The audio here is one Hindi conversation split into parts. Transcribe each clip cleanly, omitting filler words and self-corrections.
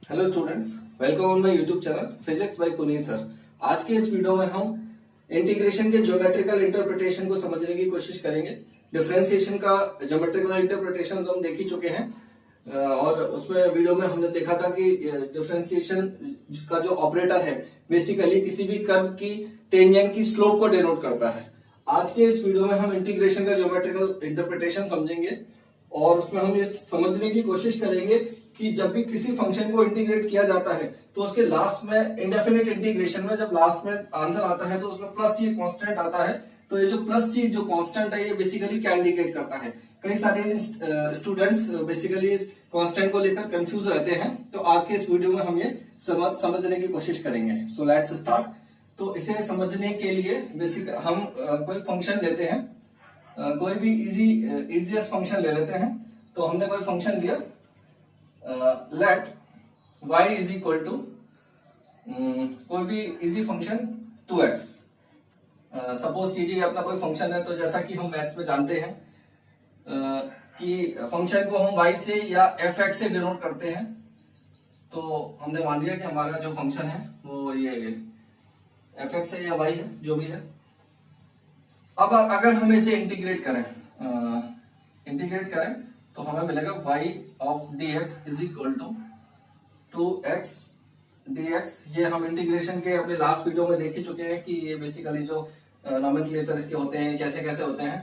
Hello students, welcome on my YouTube channel physics bye Puneet sir. आज के इस वीडियो में हम इंटीग्रेशन के ज्योमेट्रिकल इंटरप्रिटेशन को समझने की कोशिश करेंगे। डिफरेंशिएशन का ज्योमेट्रिकल इंटरप्रिटेशन तो हम देख ही चुके हैं और उसमें वीडियो में हमने देखा था कि डिफरेंशिएशन का जो ऑपरेटर है बेसिकली किसी भी कर्व की टेंजेंट की स्लोप को डिनोट करता है। आज के इस वीडियो में हम इंटीग्रेशन का ज्योमेट्रिकल इंटरप्रिटेशन समझेंगे और उसमें हम ये समझने की कोशिश करेंगे कि जब भी किसी फंक्शन को इंटीग्रेट किया जाता है तो उसके लास्ट में इंडेफिनिट इंटीग्रेशन में जब लास्ट में आंसर आता है तो उसमें प्लस ये कांस्टेंट आता है। तो ये जो प्लस सी जो कांस्टेंट है ये बेसिकली क्या इंडिकेट करता है। कई सारे स्टूडेंट्स बेसिकली इस कांस्टेंट को लेकर कंफ्यूज रहते हैं, तो आज के इस वीडियो में हम ये समझने की कोशिश करेंगे। So let's start. तो इसे समझने के लिए बेसिक हम कोई फंक्शन लेते हैं, कोई भी इजीएस्ट फंक्शन ले लेते हैं। तो हमने कोई फंक्शन लिया, let y is equal to कोई भी इजी फंक्शन 2x। सपोज कीजिए अपना कोई फंक्शन है, तो जैसा कि हम मैथ्स में जानते हैं कि फंक्शन को हम y से या fx से डिनोट करते हैं। तो हमने मान लिया कि हमारा जो फंक्शन है वो ये fx है या y है, जो भी है। अब अगर हम इसे इंटीग्रेट करें तो हमें मिलेगा y of dx is equal to 2x dx। ये हम इंटीग्रेशन के अपने लास्ट वीडियो में देख ही चुके हैं कि ये बेसिकली जो नॉमेनक्लेचर इसके होते हैं कैसे कैसे होते हैं।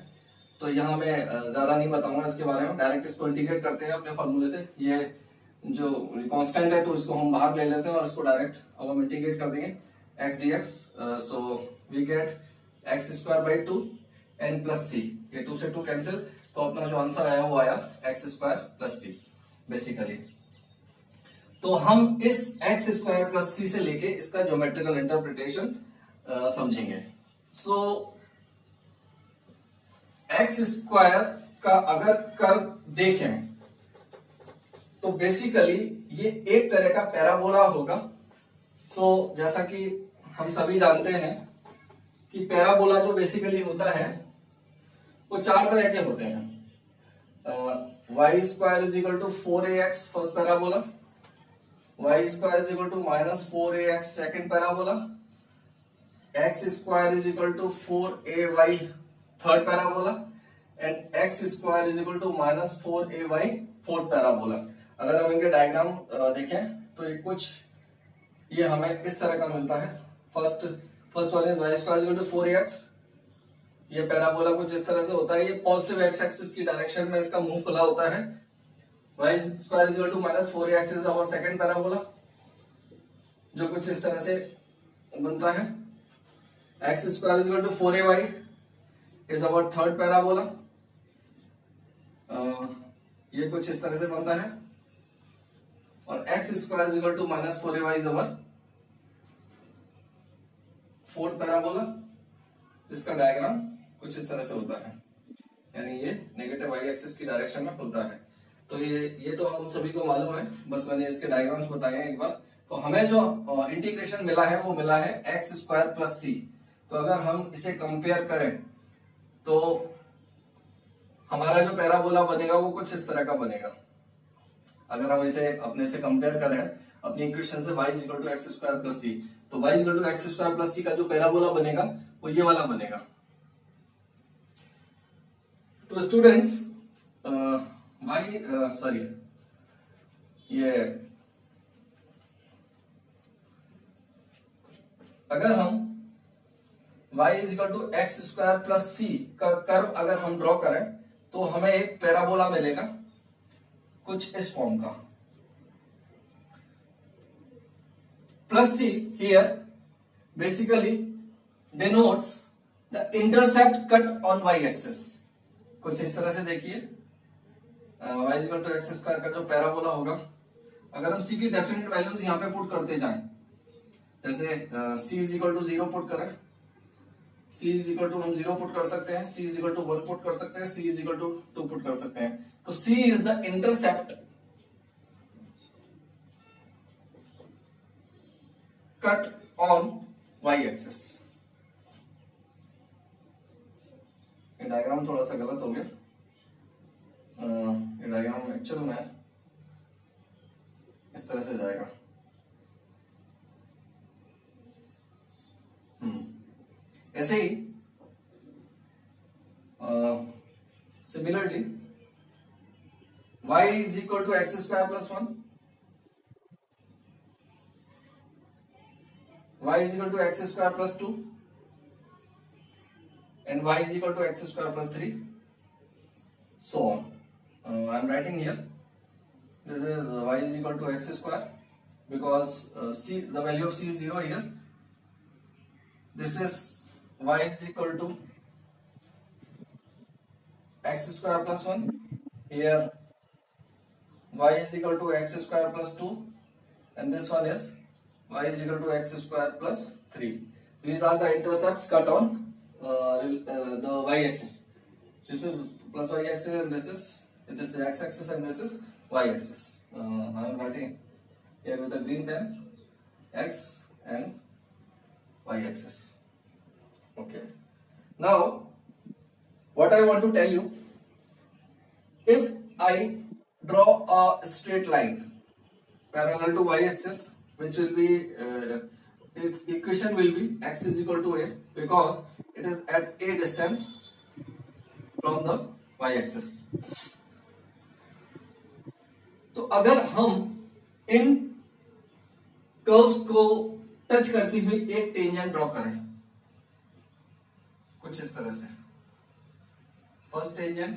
तो यहाँ मैं ज्यादा नहीं बताऊंगा इसके बारे में, डायरेक्ट इसको इंटीग्रेट करते हैं अपने फॉर्मूले से। ये जो कांस्टेंट है तो इसको हम बाहर ले लेते हैं और इसको डायरेक्ट अब हम इंटीग्रेट कर देंगे x dx। So we get x square by 2 n plus c. ये 2 से 2 कैंसिल, तो अपना जो आंसर आया वो आया x square plus see basically. तो हम इस एक्स स्क्वायर प्लस सी से लेके इसका ज्योमेट्रिकल इंटरप्रिटेशन समझेंगे। सो एक्स स्क्वायर का अगर कर्व देखें तो बेसिकली ये एक तरह का पैराबोला होगा। सो जैसा कि हम सभी जानते हैं कि पैराबोला जो बेसिकली होता है वो चार तरह के होते हैं। y square is equal to 4ax first parabola, y square is equal to minus 4ax second parabola, x square is equal to 4ay third parabola and x square is equal to minus 4ay fourth parabola. अगर हम इनके डायग्राम देखें तो ये कुछ ये हमें इस तरह का मिलता है। First one is y square is equal to 4ax। ये पैराबोला कुछ इस तरह से होता है, ये पॉजिटिव एक्स एक्सिस की डायरेक्शन में इसका मुंह खुला होता है। y square is equal to minus 4ax is our second parabola, जो कुछ इस तरह से बनता है। x square is equal to 4ay is our third parabola, ये कुछ इस तरह से बनता है। और x square is equal to minus 4ay is our fourth parabola, जिसका डायग्राम कुछ इस तरह से होता है, यानी ये नेगेटिव वाई एक्सिस की डायरेक्शन में खुलता है। तो ये तो हम सभी को मालूम है, बस मैंने इसके डायग्राम्स बताए हैं एक बार। तो हमें जो इंटीग्रेशन मिला है वो मिला है एक्स स्क्वायर प्लस सी। तो अगर हम इसे कंपेयर करें तो हमारा जो पैराबोला बनेगा वो कुछ इस तरह का बनेगा। अगर हम इसे अपने से कंपेयर करें अपनी इक्वेशन से y is equal to x square plus c, तो y is equal to x square plus c का जो पैराबोला बनेगा वो ये वाला बनेगा। तो स्टूडेंट्स ये अगर हम y is equal to x square plus c का कर्व अगर हम ड्रॉ करें तो हमें एक पैराबोला मिलेगा कुछ इस फॉर्म का। Plus see here basically denotes the intercept cut on y axis। कुछ इस तरह से देखिए y equal to x square का जो पैराबोला होगा, अगर हम c की डेफिनेट वैल्यूज यहाँ पे पुट करते जाएं, जैसे c is equal to 0 put करें, c इज इक्वल टू हम 0 पुट कर सकते हैं, c is equal to 1 put कर सकते हैं, c is equal to 2 put कर सकते हैं। तो c is the intercept cut on y axis. ये डायग्राम थोड़ा सा गलत हो गया, ये डायग्राम एक्चुअल में तरह से जाएगा। ऐसे ही similarly y is equal to x square plus 1, y is equal to x square plus 2 and y is equal to x square plus 3, so on. I am writing here, this is y is equal to x square because c, the value of c is 0 here. This is y is equal to x square plus 1, here y is equal to x square plus 2 and this one is y is equal to x square plus 3. These are the intercepts cut on the y-axis. This is plus y-axis and this is the x-axis and this is y-axis. I am writing here with a green pen x and y-axis. Okay. Now, what I want to tell you, if I draw a straight line parallel to y-axis, which will be its equation will be x is equal to a because it is at a distance from the y-axis. तो अगर हम इन कर्व्स को टच करती हुई एक टेंजेंट ड्रॉ करें कुछ इस तरह से, first tangent,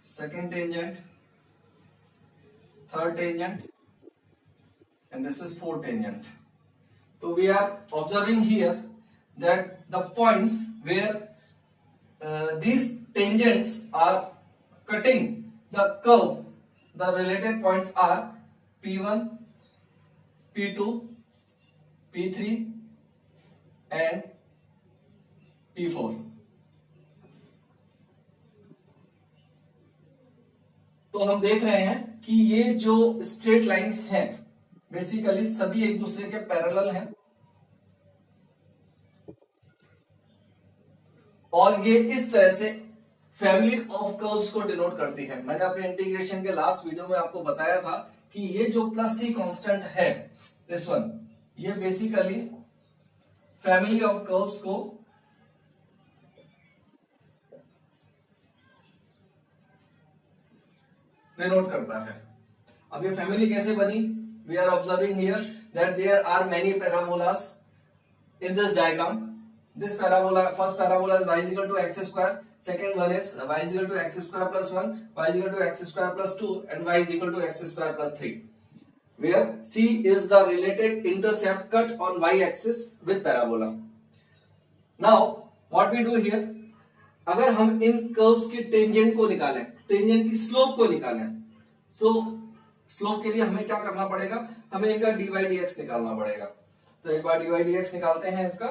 second tangent, third tangent and this is fourth tangent. So we are observing here that the points where these tangents are cutting the curve, the related points are P1, P2, P3 and P4. तो हम देख रहे हैं कि ये जो स्ट्रेट लाइंस हैं बेसिकली सभी एक दूसरे के पैरेलल हैं और ये इस तरह से फैमिली ऑफ कर्व्स को डिनोट करती है। मैंने अपने इंटीग्रेशन के लास्ट वीडियो में आपको बताया था कि ये जो प्लस सी कांस्टेंट है, दिस वन, ये बेसिकली फैमिली ऑफ कर्व्स को डिनोट करता है। अब ये फैमिली कैसे बनी? We are observing here that there are many parabolas in this diagram. This parabola, first parabola is y is equal to x square, second one is y is equal to x square plus 1, y is equal to x square plus 2 and y is equal to x square plus 3, where c is the related intercept cut on y axis with parabola. Now what we do here, अगर हम इन कर्व्स की टेंजेंट को निकालें, टेंजेंट की स्लोप को निकालें, so स्लोप के लिए हमें क्या करना पड़ेगा, हमें इनका dy dx निकालना पड़ेगा। तो एक बार dy dx निकालते हैं इसका,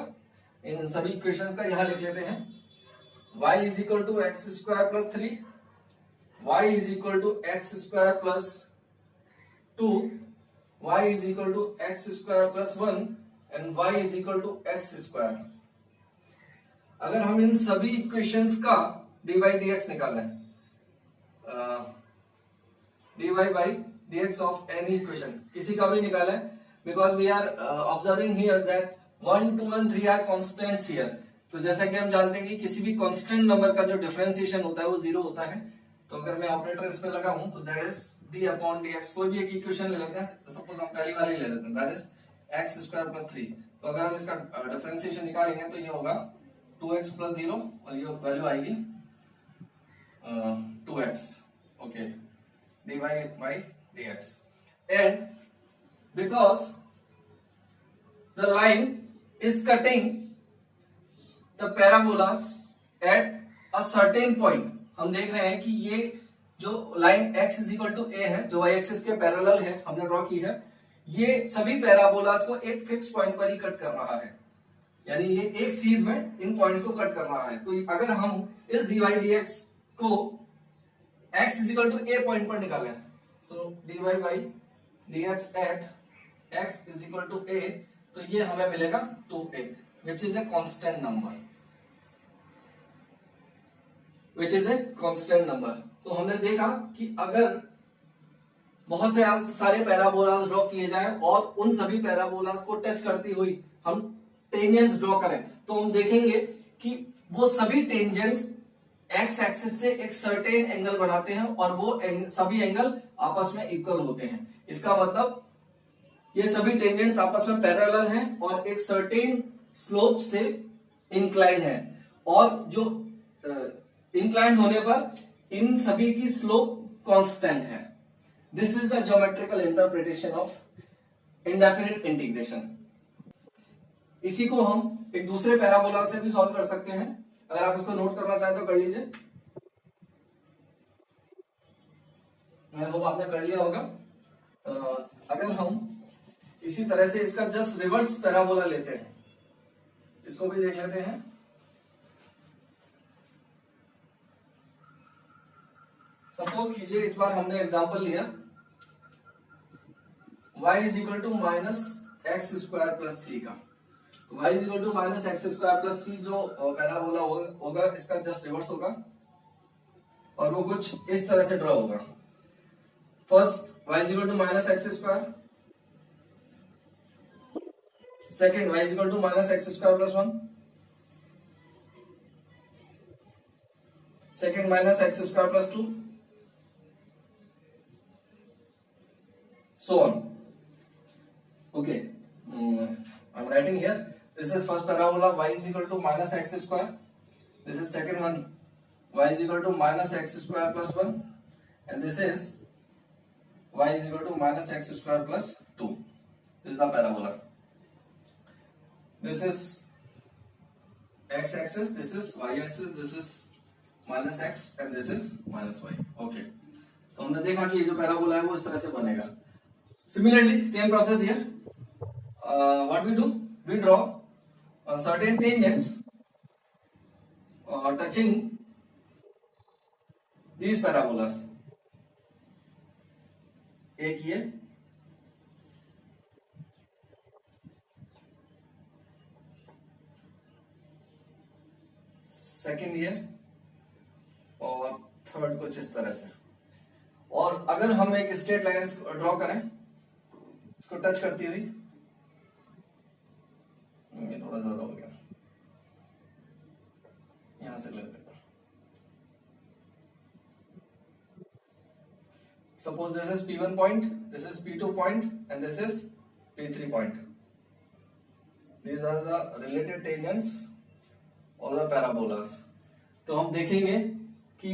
इन सभी इक्वेशंस का यहां लिख लेते हैं। y is equal to x square plus 3, y is equal to x square plus 2, y is equal to x square plus 1 and y is equal to x square. अगर हम इन सभी इक्वेशंस का dy dx निकालें, dy by dx of any equation, किसी का भी निकालें, because we are observing here that 1, 2 and 3 are constants here. तो जैसा कि हम जानते हैं कि किसी भी कांस्टेंट नंबर का जो डिफरेंशिएशन होता है वो 0 होता है। तो अगर मैं ऑपरेटर इस पे लगाऊं तो that is d upon dx, कोई भी एक इक्वेशन ले लेते हैं, सपोज हम पहली वाली ले लेते हैं, that is x square plus 3। तो अगर हम इसका डिफरेंशिएशन निकालेंगे तो ये होगा 2x प्लस 0 और ये वैल्यू आएगी 2x, okay, dy by dx, and because the line is cutting the parabolas at a certain point, हम देख रहे हैं कि ये जो line x is equal to a है, जो y एक्सिस के पैरेलल है, हमने ड्रॉ की है, ये सभी पैराबोलास को एक फिक्स पॉइंट पर ही कट कर रहा है, यानी ये एक सीध में इन पॉइंट्स को कट कर रहा है। तो अगर हम इस dy dx को x is equal to a point पर निकालें, तो dy by dx at x is equal to a, तो ये हमें मिलेगा 2a, which is a constant number, which is a constant number। तो हमने देखा कि अगर बहुत से सारे पैराबोलास ड्रॉ किए जाएं और उन सभी पैराबोलास को टच करती हुई हम टेंजेंट्स ड्रॉ करें, तो हम देखेंगे कि वो सभी टेंजेंट्स एक्स एक्सिस से एक सर्टेन एंगल बनाते हैं और वो सभी एंगल आपस में इक्वल होते हैं। इसका मतलब ये सभी टेंजेंट्स आपस में पैरेलल हैं और एक सर्टेन स्लोप से इंक्लाइंड है, और जो इंक्लाइंड होने पर इन सभी की स्लोप कांस्टेंट है। This is the geometrical interpretation of indefinite integration. इसी को हम एक दूसरे पैराबोला से भी सॉल्व कर सकते हैं। अगर आप इसको नोट करना चाहें तो कर लीजिए। मैं होप आपने कर लिया होगा। अगर हम इसी तरह से इसका जस्ट रिवर्स पैराबोला लेते हैं, इसको भी देख लेते हैं। सपोज कीजिए इस बार हमने एग्जांपल लिया y is equal to minus x square plus c का। y is equal to minus x square plus c जो पैराबोला होगा इसका जस्ट रिवर्स होगा और वो कुछ इस तरह से ड्रॉ होगा। First y is equal to minus x square, second y is equal to minus x square plus 1, second minus x square plus 2, so on. Okay, I'm writing here. This is first parabola, y is equal to minus x square. This is second one, y is equal to minus x square plus 1, and this is y is equal to minus x square plus 2. This is the parabola. This is x axis, this is y axis, this is minus x and this is minus y. Okay, तो हमने देखा कि ये जो पैराबोला है वो इस तरह से बनेगा। Similarly, same process here. What we do? We draw certain tangents touching these parabolas. एक ये, सेकेंड ये, और थर्ड कुछ इस तरह से। और अगर हम एक स्ट्रेट लाइन ड्रॉ करें इसको टच करती हुई, ये थोड़ा ज्यादा हो गया, यहां से लेते हैं। Suppose this is P1 point, this is P2 point and this is P3 point. These are the related tangents of the parabolas. तो हम देखेंगे कि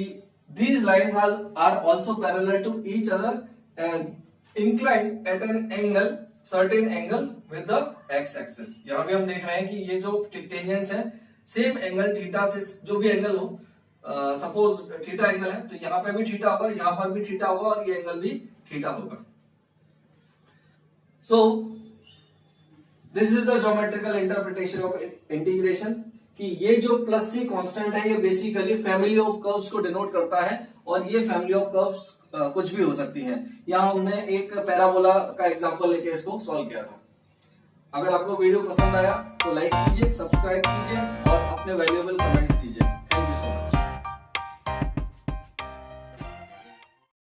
these lines are also parallel to each other and inclined at an angle, certain angle with the x-axis। यहाँ भी हम देख रहे हैं कि ये जो टेंजेंट्स हैं सेम एंगल थीटा से, जो भी एंगल हो, सपोज थीटा एंगल है तो यहाँ पे भी थीटा होगा, यहाँ पर भी थीटा होगा और ये एंगल भी थीटा होगा। So this is the geometrical interpretation of integration कि ये जो प्लस सी कांस्टेंट है ये बेसिकली फैमिली ऑफ कर्व्स को डिनोट करता है, और ये फैमिली ऑफ कर्व्स कुछ भी हो सकती हैं। यहाँ हमने एक पैराबोला का एग्जांपल लेके इसको सॉल्व किया था। अगर आपको वीडियो पसंद आया तो लाइक कीजिए, सब्सक्राइब कीजिए और अपने वैल्यूएबल कमेंट्स दीजिए।